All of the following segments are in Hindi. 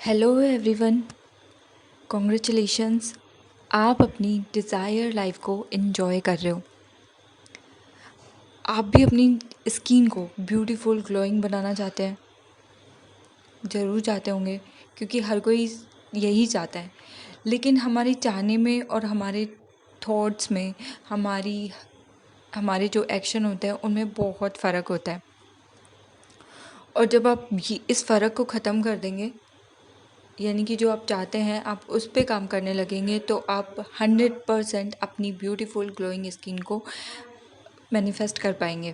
Hello everyone, congratulations. आप अपनी डिज़ायर लाइफ को एंजॉय कर रहे हो। आप भी अपनी स्किन को ब्यूटीफुल ग्लोइंग बनाना चाहते हैं, ज़रूर चाहते होंगे, क्योंकि हर कोई यही चाहता है। लेकिन हमारे चाहने में और हमारे थॉट्स में हमारे जो एक्शन होते हैं उनमें बहुत फ़र्क होता है। और जब आप इस फ़र्क को ख़त्म कर देंगे, यानी कि जो आप चाहते हैं आप उस पे काम करने लगेंगे, तो आप 100% अपनी ब्यूटीफुल ग्लोइंग स्किन को मैनिफेस्ट कर पाएंगे।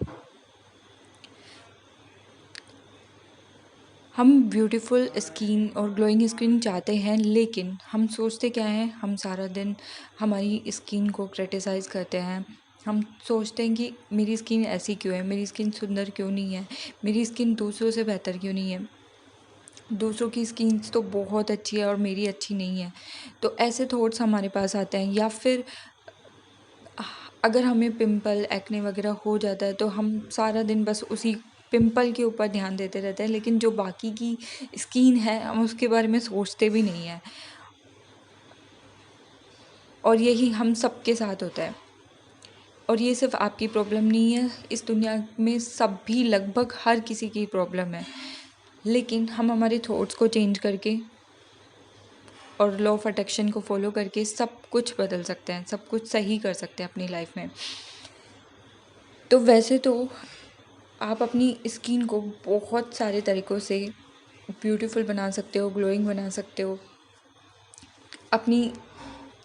हम ब्यूटीफुल स्किन और ग्लोइंग स्किन चाहते हैं, लेकिन हम सोचते क्या हैं, हम सारा दिन हमारी स्किन को क्रिटिसाइज़ करते हैं। हम सोचते हैं कि मेरी स्किन ऐसी क्यों है, मेरी स्किन सुंदर क्यों नहीं है, मेरी स्किन दूसरों से बेहतर क्यों नहीं है, दूसरों की स्किन तो बहुत अच्छी है और मेरी अच्छी नहीं है। तो ऐसे थॉट्स हमारे पास आते हैं। या फिर अगर हमें पिंपल एक्ने वगैरह हो जाता है तो हम सारा दिन बस उसी पिंपल के ऊपर ध्यान देते रहते हैं, लेकिन जो बाकी की स्किन है हम उसके बारे में सोचते भी नहीं हैं। और यही हम सबके साथ होता है। और ये सिर्फ आपकी प्रॉब्लम नहीं है, इस दुनिया में सभी लगभग हर किसी की प्रॉब्लम है। लेकिन हम हमारे थॉट्स को चेंज करके और लॉ ऑफ अट्रैक्शन को फॉलो करके सब कुछ बदल सकते हैं, सब कुछ सही कर सकते हैं अपनी लाइफ में। तो वैसे तो आप अपनी स्किन को बहुत सारे तरीक़ों से ब्यूटीफुल बना सकते हो, ग्लोइंग बना सकते हो, अपनी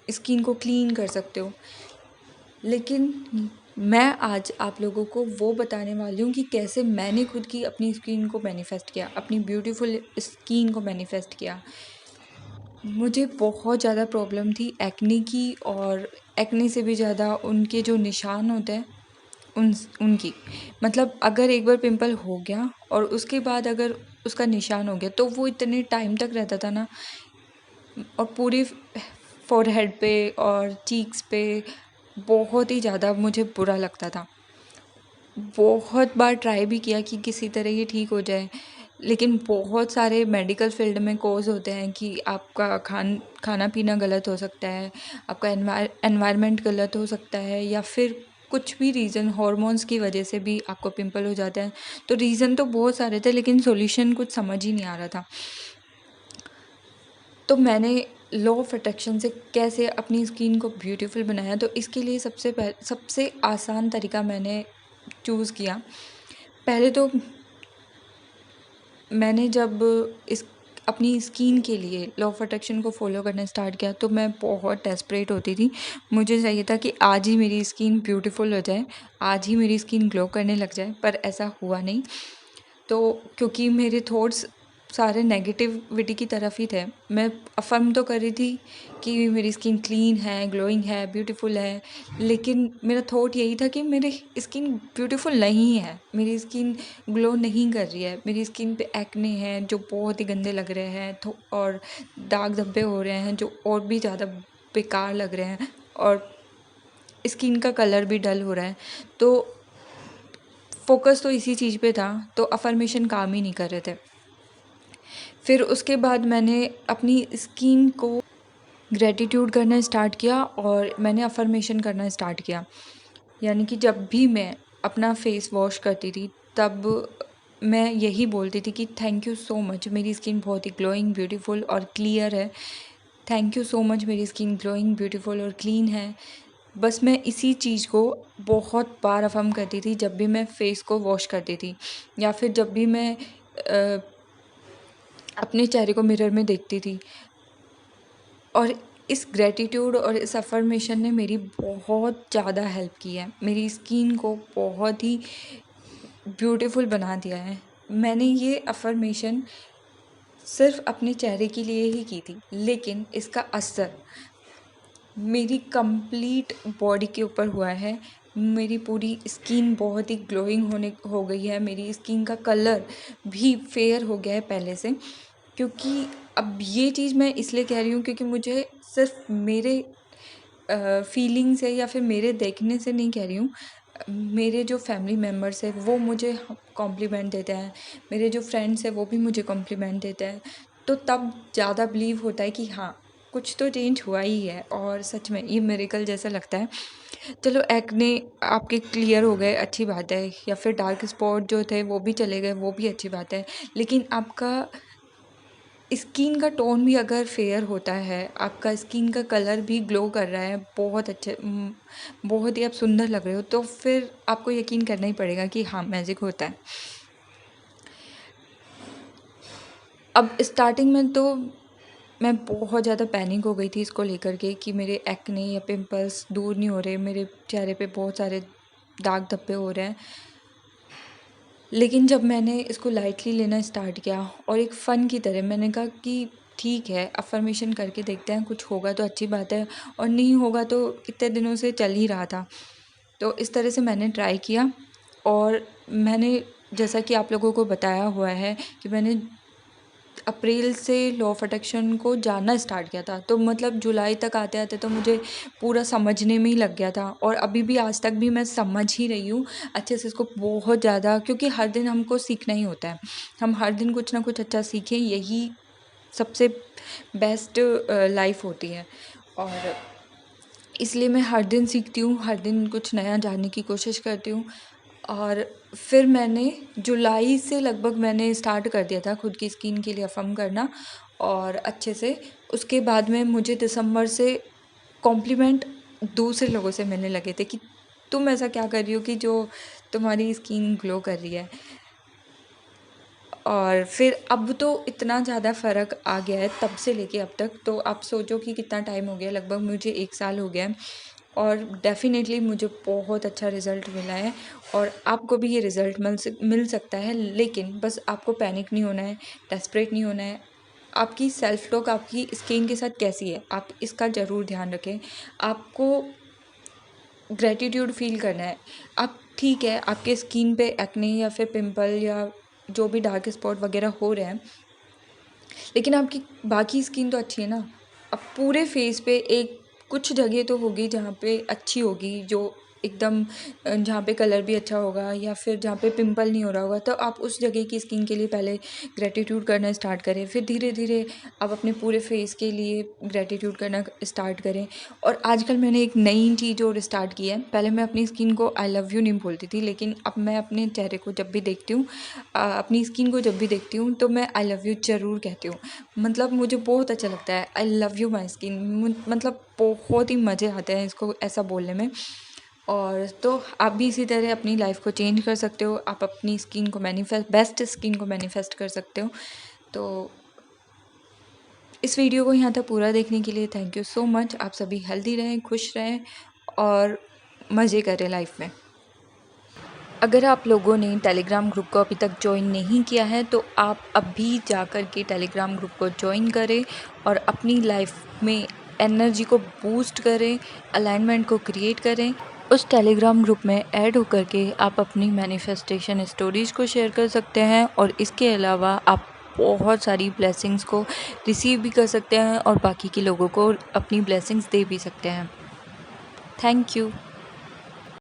स्किन को क्लीन कर सकते हो। लेकिन मैं आज आप लोगों को वो बताने वाली हूँ कि कैसे मैंने खुद की अपनी स्किन को मैनिफेस्ट किया, अपनी ब्यूटीफुल स्किन को मैनिफेस्ट किया। मुझे बहुत ज़्यादा प्रॉब्लम थी एक्ने की, और एक्ने से भी ज़्यादा उनके जो निशान होते हैं उनकी। मतलब अगर एक बार पिंपल हो गया और उसके बाद अगर उसका निशान हो गया तो वो इतने टाइम तक रहता था ना, और पूरी फोरहेड पे और चीक्स पे बहुत ही ज़्यादा मुझे बुरा लगता था। बहुत बार ट्राई भी किया कि किसी तरह ये ठीक हो जाए, लेकिन बहुत सारे मेडिकल फील्ड में कोर्स होते हैं कि आपका खाना पीना गलत हो सकता है, आपका एनवायरनमेंट गलत हो सकता है, या फिर कुछ भी रीज़न हॉर्मोन्स की वजह से भी आपको पिंपल हो जाता है। तो रीज़न तो बहुत सारे थे, लेकिन सॉल्यूशन कुछ समझ ही नहीं आ रहा था। तो मैंने लॉ ऑफ अट्रैक्शन से कैसे अपनी स्किन को ब्यूटीफुल बनाया, तो इसके लिए सबसे आसान तरीका मैंने चूज़ किया। पहले तो मैंने जब इस अपनी स्किन के लिए लॉ ऑफ अट्रैक्शन को फॉलो करना स्टार्ट किया तो मैं बहुत डेस्परेट होती थी। मुझे चाहिए था कि आज ही मेरी स्किन ब्यूटीफुल हो जाए, आज ही मेरी स्किन ग्लो करने लग जाए, पर ऐसा हुआ नहीं। तो क्योंकि मेरे थॉट्स सारे नेगेटिविटी की तरफ ही थे, मैं अफ़र्म तो कर रही थी कि मेरी स्किन क्लीन है, ग्लोइंग है, ब्यूटीफुल है, लेकिन मेरा थॉट यही था कि मेरी स्किन ब्यूटीफुल नहीं है, मेरी स्किन ग्लो नहीं कर रही है, मेरी स्किन पे एक्ने हैं जो बहुत ही गंदे लग रहे हैं, तो और दाग धब्बे हो रहे हैं जो और भी ज़्यादा बेकार लग रहे हैं, और स्किन का कलर भी डल हो रहा है। तो फोकस तो इसी चीज़ पे था, तो अफर्मेशन काम ही नहीं कर रहे थे। फिर उसके बाद मैंने अपनी स्किन को ग्रेटिट्यूड करना स्टार्ट किया और मैंने अफर्मेशन करना स्टार्ट किया। यानी कि जब भी मैं अपना फेस वॉश करती थी तब मैं यही बोलती थी कि थैंक यू सो मच, मेरी स्किन बहुत ही ग्लोइंग, ब्यूटीफुल और क्लियर है। थैंक यू सो मच, मेरी स्किन ग्लोइंग, ब्यूटीफुल और क्लीन है। बस मैं इसी चीज़ को बहुत बार अफ़र्म करती थी जब भी मैं फ़ेस को वॉश करती थी, या फिर जब भी मैं अपने चेहरे को मिरर में देखती थी। और इस ग्रैटिट्यूड और इस अफ़र्मेशन ने मेरी बहुत ज़्यादा हेल्प की है, मेरी स्किन को बहुत ही ब्यूटीफुल बना दिया है। मैंने ये अफ़र्मेशन सिर्फ़ अपने चेहरे के लिए ही की थी, लेकिन इसका असर मेरी कंप्लीट बॉडी के ऊपर हुआ है। मेरी पूरी स्किन बहुत ही ग्लोइंग हो गई है, मेरी स्किन का कलर भी फेयर हो गया है पहले से। क्योंकि अब ये चीज़ मैं इसलिए कह रही हूँ क्योंकि मुझे सिर्फ मेरे फीलिंग से या फिर मेरे देखने से नहीं कह रही हूँ, मेरे जो फैमिली मेम्बर्स हैं वो मुझे कॉम्प्लीमेंट देते हैं, मेरे जो फ्रेंड्स हैं वो भी मुझे कॉम्प्लीमेंट देते हैं। तो तब ज़्यादा बिलीव होता है कि हाँ, कुछ तो चेंज हुआ ही है और सच में ये मिरेकल जैसा लगता है। चलो एक्ने आपके क्लियर हो गए, अच्छी बात है, या फिर डार्क स्पॉट जो थे वो भी चले गए, वो भी अच्छी बात है। लेकिन आपका स्किन का टोन भी अगर फेयर होता है, आपका स्किन का कलर भी ग्लो कर रहा है, बहुत अच्छे बहुत ही आप सुंदर लग रहे हो, तो फिर आपको यकीन करना ही पड़ेगा कि हाँ, मैजिक होता है। अब स्टार्टिंग में तो मैं बहुत ज़्यादा पैनिक हो गई थी इसको लेकर के कि मेरे एक्ने या पिंपल्स दूर नहीं हो रहे, मेरे चेहरे पे बहुत सारे दाग धब्बे हो रहे हैं। लेकिन जब मैंने इसको लाइटली लेना स्टार्ट किया और एक फ़न की तरह मैंने कहा कि ठीक है, अफ़र्मेशन करके देखते हैं, कुछ होगा तो अच्छी बात है और नहीं होगा तो इतने दिनों से चल ही रहा था। तो इस तरह से मैंने ट्राई किया और मैंने, जैसा कि आप लोगों को बताया हुआ है, कि मैंने अप्रैल से लॉ ऑफ अट्रैक्शन को जानना स्टार्ट किया था। तो मतलब जुलाई तक आते-आते तो मुझे पूरा समझने में ही लग गया था और अभी भी आज तक भी मैं समझ ही रही हूँ अच्छे से इसको, बहुत ज़्यादा, क्योंकि हर दिन हमको सीखना ही होता है। हम हर दिन कुछ ना कुछ अच्छा सीखें, यही सबसे बेस्ट लाइफ होती है। और इसलिए मैं हर दिन सीखती हूँ, हर दिन कुछ नया जानने की कोशिश करती हूँ। और फिर मैंने जुलाई से लगभग मैंने स्टार्ट कर दिया था खुद की स्किन के लिए अफ़र्म करना और अच्छे से। उसके बाद में मुझे दिसंबर से कॉम्प्लीमेंट दूसरे लोगों से मिलने लगे थे कि तुम ऐसा क्या कर रही हो कि जो तुम्हारी स्किन ग्लो कर रही है। और फिर अब तो इतना ज़्यादा फ़र्क आ गया है तब से लेके अब तक, तो आप सोचो कि कितना टाइम हो गया, लगभग मुझे 1 साल हो गया है और डेफ़िनेटली मुझे बहुत अच्छा रिज़ल्ट मिला है और आपको भी ये रिज़ल्ट मिल सकता है। लेकिन बस आपको पैनिक नहीं होना है, डेस्परेट नहीं होना है। आपकी सेल्फ टॉक आपकी स्किन के साथ कैसी है, आप इसका ज़रूर ध्यान रखें। आपको ग्रैटिट्यूड फ़ील करना है। आप ठीक है, आपके स्किन पे एक्ने या फिर पिंपल या जो भी डार्क स्पॉट वगैरह हो रहे हैं, लेकिन आपकी बाकी स्किन तो अच्छी है ना। अब पूरे फेस पे एक कुछ जगह तो होगी जहाँ पे अच्छी होगी, जो एकदम जहाँ पे कलर भी अच्छा होगा या फिर जहाँ पे पिंपल नहीं हो रहा होगा, तो आप उस जगह की स्किन के लिए पहले ग्रैटिट्यूड करना स्टार्ट करें। फिर धीरे धीरे आप अपने पूरे फेस के लिए ग्रैटिट्यूड करना स्टार्ट करें। और आजकल मैंने एक नई चीज़ और स्टार्ट की है। पहले मैं अपनी स्किन को आई लव यू नहीं बोलती थी, लेकिन अब मैं अपने चेहरे को जब भी देखती हूँ, अपनी स्किन को जब भी देखती हूँ, तो मैं आई लव यू ज़रूर कहती हूँ। मतलब मुझे बहुत अच्छा लगता है, I love you my skin, मतलब बहुत ही मज़े आते हैं इसको ऐसा बोलने में। और तो आप भी इसी तरह अपनी लाइफ को चेंज कर सकते हो, आप अपनी स्किन को बेस्ट स्किन को मैनिफेस्ट कर सकते हो। तो इस वीडियो को यहाँ तक पूरा देखने के लिए थैंक यू सो मच। आप सभी हेल्दी रहें, खुश रहें और मज़े करें लाइफ में। अगर आप लोगों ने टेलीग्राम ग्रुप को अभी तक ज्वाइन नहीं किया है, तो आप अभी जाकर के टेलीग्राम ग्रुप को ज्वाइन करें और अपनी लाइफ में एनर्जी को बूस्ट करें, अलाइनमेंट को क्रिएट करें। उस टेलीग्राम ग्रुप में ऐड होकर के आप अपनी मैनिफेस्टेशन स्टोरीज़ को शेयर कर सकते हैं और इसके अलावा आप बहुत सारी ब्लेसिंग्स को रिसीव भी कर सकते हैं और बाकी के लोगों को अपनी ब्लेसिंग्स दे भी सकते हैं। Thank you.